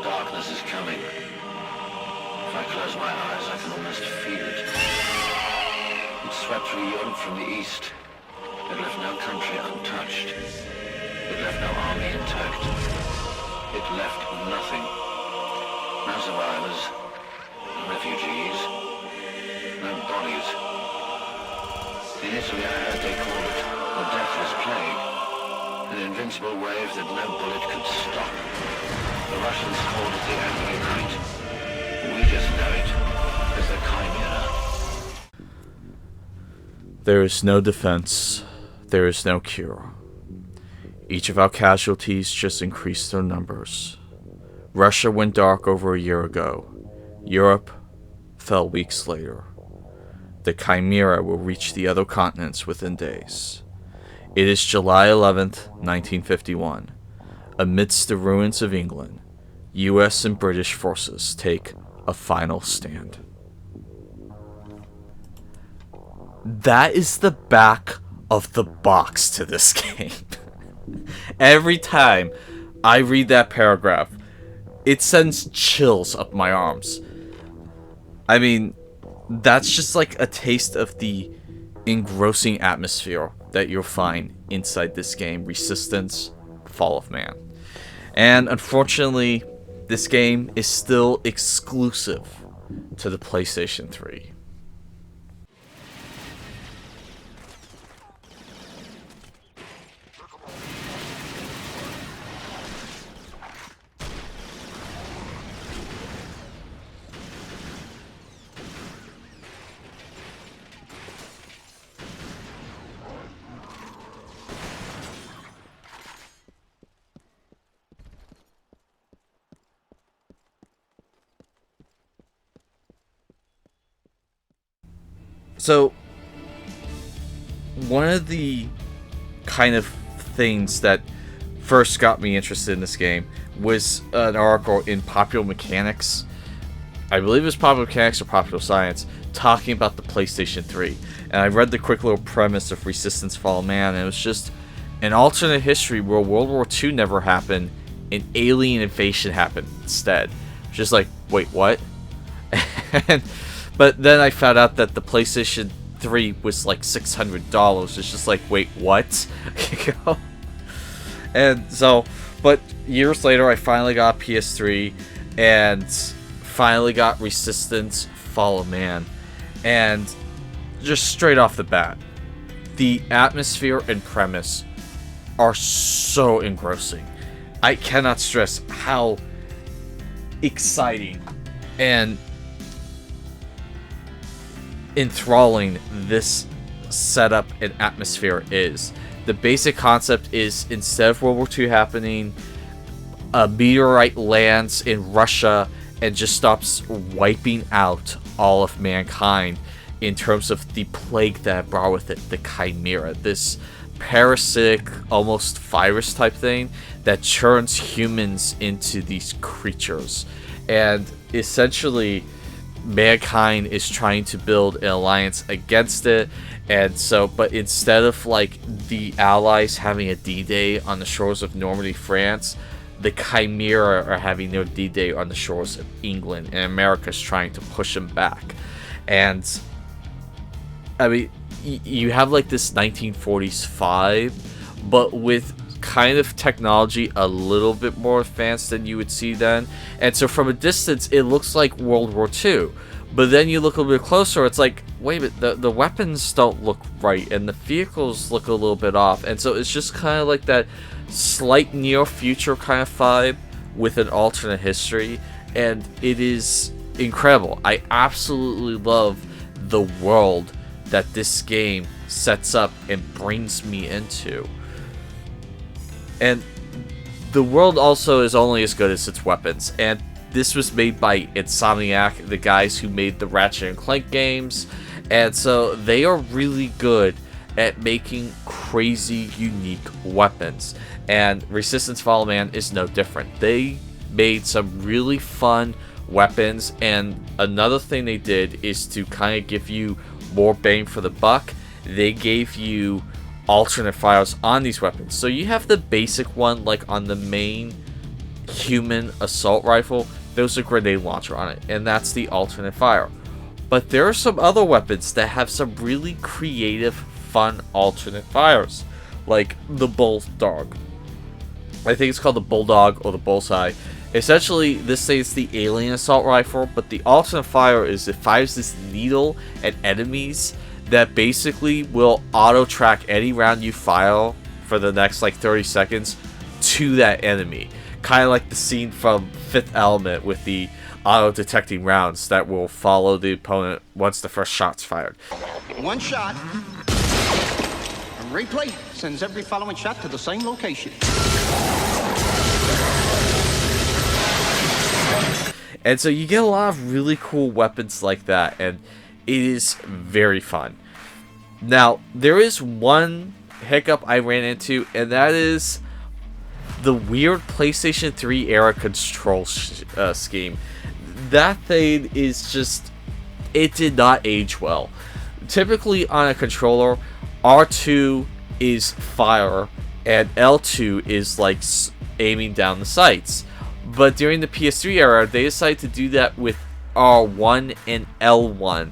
Darkness is coming. If I close my eyes, I can almost feel it. It swept through Europe from the east. It left no country untouched. It left no army intact. It left nothing. No survivors. No refugees. No bodies. In Italy, I heard they called it the Deathless Plague. An invincible wave that no bullet could stop. The Russians called it the Angry Night. We just know it as the Chimera. There is no defense. There is no cure. Each of our casualties just increased their numbers. Russia went dark over a year ago. Europe fell weeks later. The Chimera will reach the other continents within days. It is July 11th, 1951. Amidst the ruins of England, US and British forces take a final stand. That is the back of the box to this game. Every time I read that paragraph, it sends chills up my arms. I mean, that's just like a taste of the engrossing atmosphere that you'll find inside this game, Resistance: Fall of Man. And unfortunately, this game is still exclusive to the PlayStation 3. So, one of the kind of things that first got me interested in this game was an article in Popular Mechanics. I believe it was Popular Mechanics or Popular Science, talking about the PlayStation 3. And I read the quick little premise of Resistance: Fall of Man, and it was just an alternate history where World War II never happened, an alien invasion happened instead. Just like, wait, what? But then I found out that the PlayStation 3 was like $600. It's just like, wait, what? And so, but years later, I finally got PS3 and finally got Resistance: Fall of Man. And just straight off the bat, the atmosphere and premise are so engrossing. I cannot stress how exciting and enthralling this setup and atmosphere is. The basic concept is, instead of World War II happening, a meteorite lands in Russia and just stops wiping out all of mankind in terms of the plague that brought with it, the Chimera, this parasitic, almost virus type thing that turns humans into these creatures. And essentially, mankind is trying to build an alliance against it. And so, but instead of like the Allies having a D-Day on the shores of Normandy, France, the Chimera are having their D-Day on the shores of England, and America's trying to push them back. And I mean, you have like this 1940s vibe, but with kind of technology a little bit more advanced than you would see then. And so from a distance, it looks like World War II. But then you look a little bit closer, it's like, wait a minute, the weapons don't look right, and the vehicles look a little bit off. And so it's just kind of like that slight near-future kind of vibe with an alternate history. And it is incredible. I absolutely love the world that this game sets up and brings me into. And the world also is only as good as its weapons. And this was made by Insomniac, the guys who made the Ratchet and Clank games. And so they are really good at making crazy, unique weapons. And Resistance: Fall of Man is no different. They made some really fun weapons. And another thing they did is to kind of give you more bang for the buck. They gave you alternate files on these weapons. So you have the basic one like on the main human assault rifle, there's a grenade launcher on it, and that's the alternate fire. But there are some other weapons that have some really creative, fun alternate fires, like the Bulldog. I think it's called the Bulldog or the Bullseye. Essentially, this is the alien assault rifle, but the alternate fire is it fires this needle at enemies that basically will auto-track any round you fire for the next like 30 seconds to that enemy. Kind of like the scene from Fifth Element with the auto-detecting rounds that will follow the opponent once the first shot's fired. One shot. A replay sends every following shot to the same location. And so you get a lot of really cool weapons like that, and it is very fun. Now, there is one hiccup I ran into, and that is the weird PlayStation 3 era control scheme. That thing is just, it did not age well. Typically on a controller, R2 is fire, and L2 is like aiming down the sights. But during the PS3 era, they decided to do that with R1 and L1.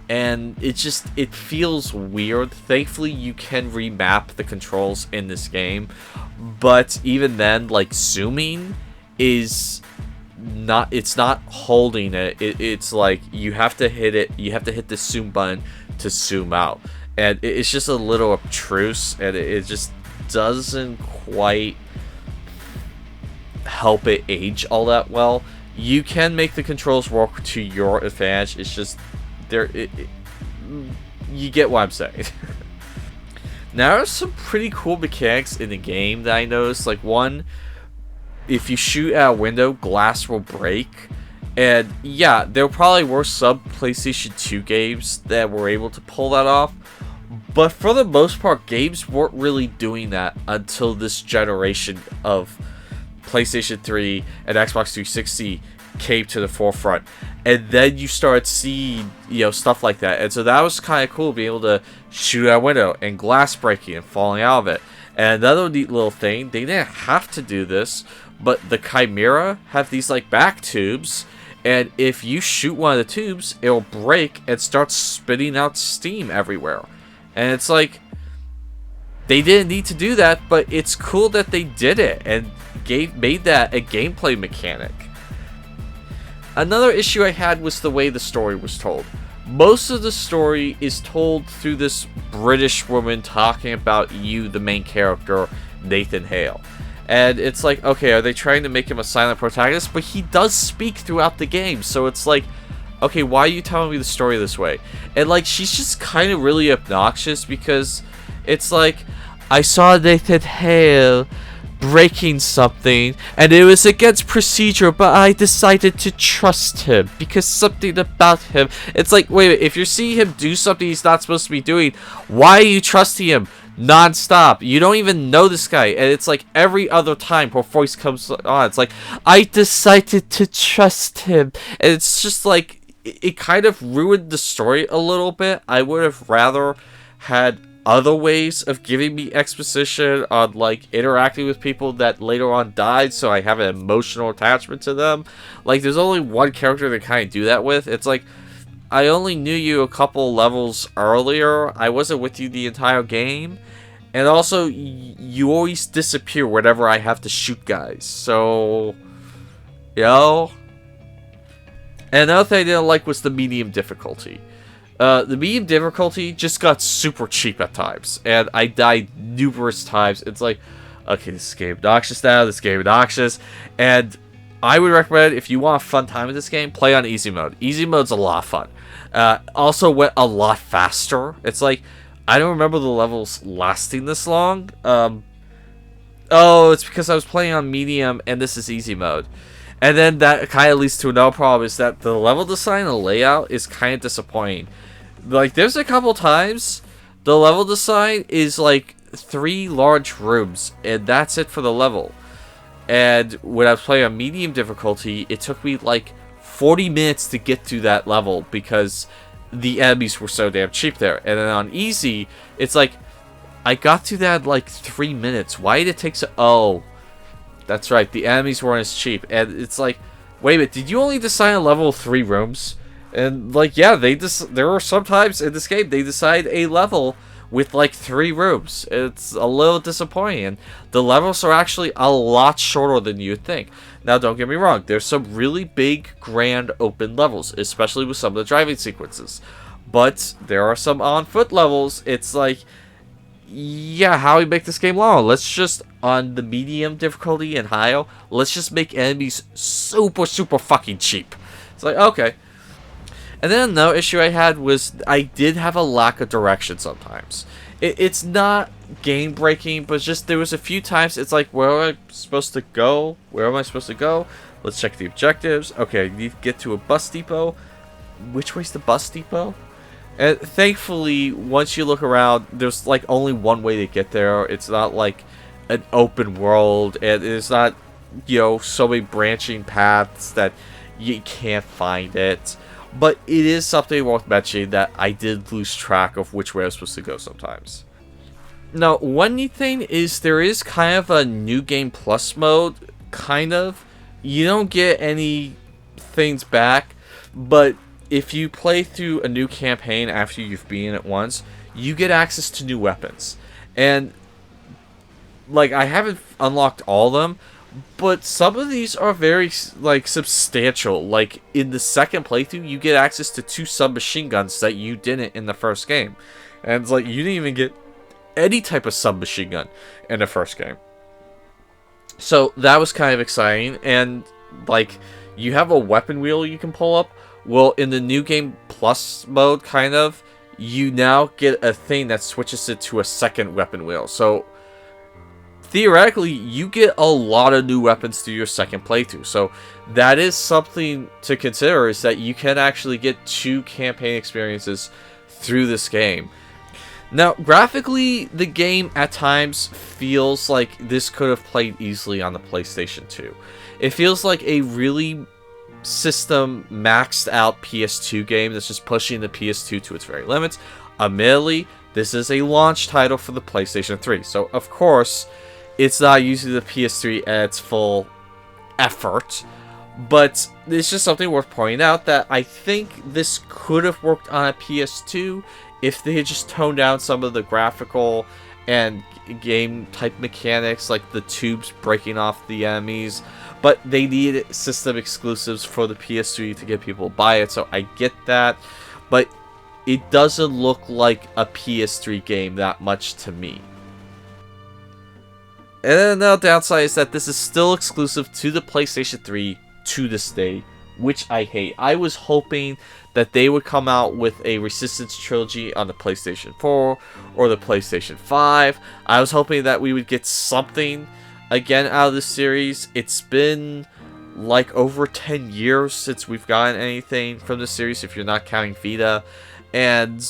And it feels weird. Thankfully, you can remap the controls in this game. But even then, like, zooming is not, it's not holding it. It's like, you have to hit it, you have to hit the zoom button to zoom out. And it's just a little obtruse, and it just doesn't quite help it age all that well. You can make the controls work to your advantage. It's just you get what I'm saying. Now there's some pretty cool mechanics in the game that I noticed. Like, one, if you shoot out a window, glass will break. And yeah, there probably were some PlayStation 2 games that were able to pull that off. But for the most part, games weren't really doing that until this generation of PlayStation 3 and Xbox 360 came to the forefront. And then you start seeing, stuff like that. And so that was kind of cool, being able to shoot out a window and glass breaking and falling out of it. And another neat little thing, they didn't have to do this, but the Chimera have these like back tubes, and if you shoot one of the tubes, it'll break and start spitting out steam everywhere. And it's like, they didn't need to do that, but it's cool that they did it and made that a gameplay mechanic. Another issue I had was the way the story was told. Most of the story is told through this British woman talking about you, the main character, Nathan Hale. And it's like, okay, are they trying to make him a silent protagonist? But he does speak throughout the game, so it's like, okay, why are you telling me the story this way? And like, she's just kind of really obnoxious, because it's like, I saw Nathan Hale breaking something, and it was against procedure, but I decided to trust him because something about him. It's like, wait, if you're seeing him do something he's not supposed to be doing, why are you trusting him non-stop? You don't even know this guy. And it's like every other time her voice comes on, it's like, I decided to trust him. And it's just like, it kind of ruined the story a little bit. I would have rather had other ways of giving me exposition on like interacting with people that later on died, so I have an emotional attachment to them. Like, there's only one character to kind of do that with. It's like, I only knew you a couple levels earlier, I wasn't with you the entire game, and also you always disappear whenever I have to shoot guys, so And another thing I didn't like was the medium difficulty. The medium difficulty just got super cheap at times, and I died numerous times. It's like, okay, this game obnoxious now, this game obnoxious, and I would recommend, if you want a fun time with this game, play on easy mode. Easy mode's a lot of fun. Also went a lot faster. It's like, I don't remember the levels lasting this long. It's because I was playing on medium, and this is easy mode. And then that kind of leads to another problem, is that the level design and layout is kind of disappointing. Like, there's a couple times the level design is like 3 large rooms, and that's it for the level. And when I was playing on medium difficulty, it took me like 40 minutes to get to that level because the enemies were so damn cheap there. And then on easy, it's like, I got to that in like 3 minutes. Why did it take so... That's right, the enemies weren't as cheap. And it's like, wait a minute, did you only design a level of 3 rooms? And like, yeah, there are sometimes in this game they decide a level with like 3 rooms. It's a little disappointing. And the levels are actually a lot shorter than you'd think. Now, don't get me wrong, there's some really big, grand open levels, especially with some of the driving sequences. But there are some on-foot levels. It's like, yeah, how do we make this game long? Let's just, on the medium difficulty and high, let's just make enemies super, super fucking cheap. It's like, okay. And then another issue I had was I did have a lack of direction sometimes. It's not game breaking, but just there was a few times it's like, where am I supposed to go? Where am I supposed to go? Let's check the objectives. Okay, I need to get to a bus depot. Which way's the bus depot? And thankfully, once you look around, there's like only one way to get there. It's not like an open world, and it's not, you know, so many branching paths that you can't find it. But it is something worth mentioning that I did lose track of which way I was supposed to go sometimes. Now, one neat thing is there is kind of a New Game Plus mode, kind of. You don't get any things back, but if you play through a new campaign after you've beaten it once, you get access to new weapons. And, like, I haven't unlocked all of them, but some of these are very, like, substantial. Like, in the second playthrough, you get access to 2 submachine guns that you didn't in the first game. And it's like, you didn't even get any type of submachine gun in the first game. So, that was kind of exciting. And, like, you have a weapon wheel you can pull up. Well, in the New Game Plus mode, kind of, you now get a thing that switches it to a second weapon wheel. So, theoretically, you get a lot of new weapons through your second playthrough. So, that is something to consider, is that you can actually get 2 campaign experiences through this game. Now, graphically, the game at times feels like this could have played easily on the PlayStation 2. It feels like a really system maxed out PS2 game that's just pushing the PS2 to its very limits. Admittedly, this is a launch title for the PlayStation 3, so of course it's not using the PS3 at its full effort, but it's just something worth pointing out that I think this could have worked on a PS2 if they had just toned down some of the graphical and game type mechanics, like the tubes breaking off the enemies. But they needed system exclusives for the PS3 to get people to buy it, so I get that. But it doesn't look like a PS3 game that much to me. And then another downside is that this is still exclusive to the PlayStation 3 to this day, which I hate. I was hoping that they would come out with a Resistance trilogy on the PlayStation 4 or the PlayStation 5. I was hoping that we would get something again out of this series. It's been like over 10 years since we've gotten anything from this series, if you're not counting Vita, and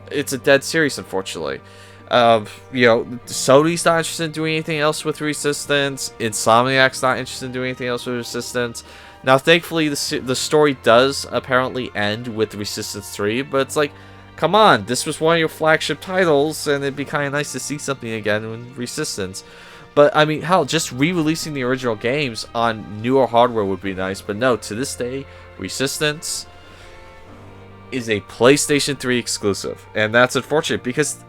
it's a dead series, unfortunately. You know, Sony's not interested in doing anything else with Resistance. Insomniac's not interested in doing anything else with Resistance. Now, thankfully, the story does apparently end with Resistance 3, but it's like, come on, this was one of your flagship titles, and it'd be kind of nice to see something again with Resistance. But, I mean, hell, just re-releasing the original games on newer hardware would be nice. But no, to this day, Resistance is a PlayStation 3 exclusive. And that's unfortunate, because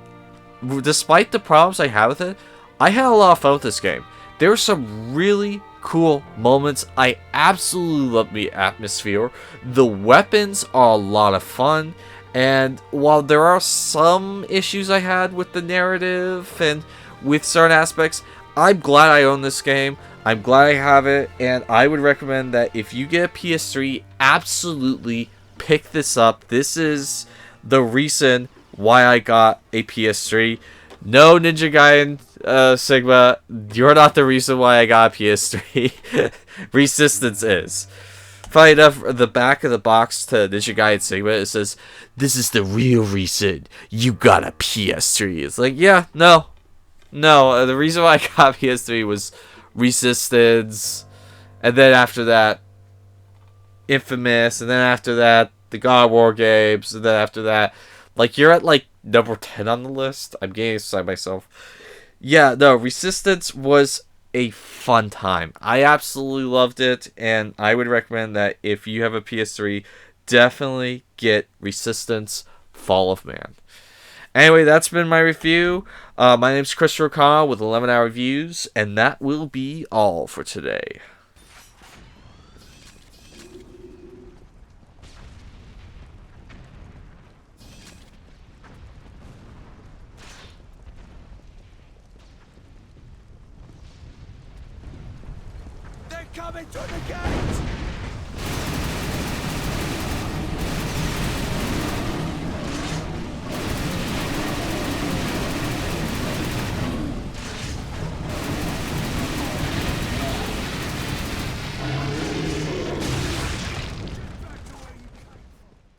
despite the problems I have with it, I had a lot of fun with this game. There were some really cool moments. I absolutely love the atmosphere. The weapons are a lot of fun. And while there are some issues I had with the narrative and with certain aspects, I'm glad I own this game. I'm glad I have it, and I would recommend that if you get a PS3, absolutely pick this up. This is the reason why I got a PS3. No, Ninja Gaiden Sigma, you're not the reason why I got a PS3. Resistance is. Funny enough, the back of the box to Ninja Gaiden Sigma, it says, "This is the real reason you got a PS3." It's like, yeah, no, the reason why I got PS3 was Resistance, and then after that, Infamous, and then after that, the God of War games, and then after that, like, you're at, like, number 10 on the list? I'm getting beside myself. Yeah, no, Resistance was a fun time. I absolutely loved it, and I would recommend that if you have a PS3, definitely get Resistance Fall of Man. Anyway, that's been my review. My name's Christopher O'Connell with 11 Hour Reviews, and that will be all for today. They're coming to the gate!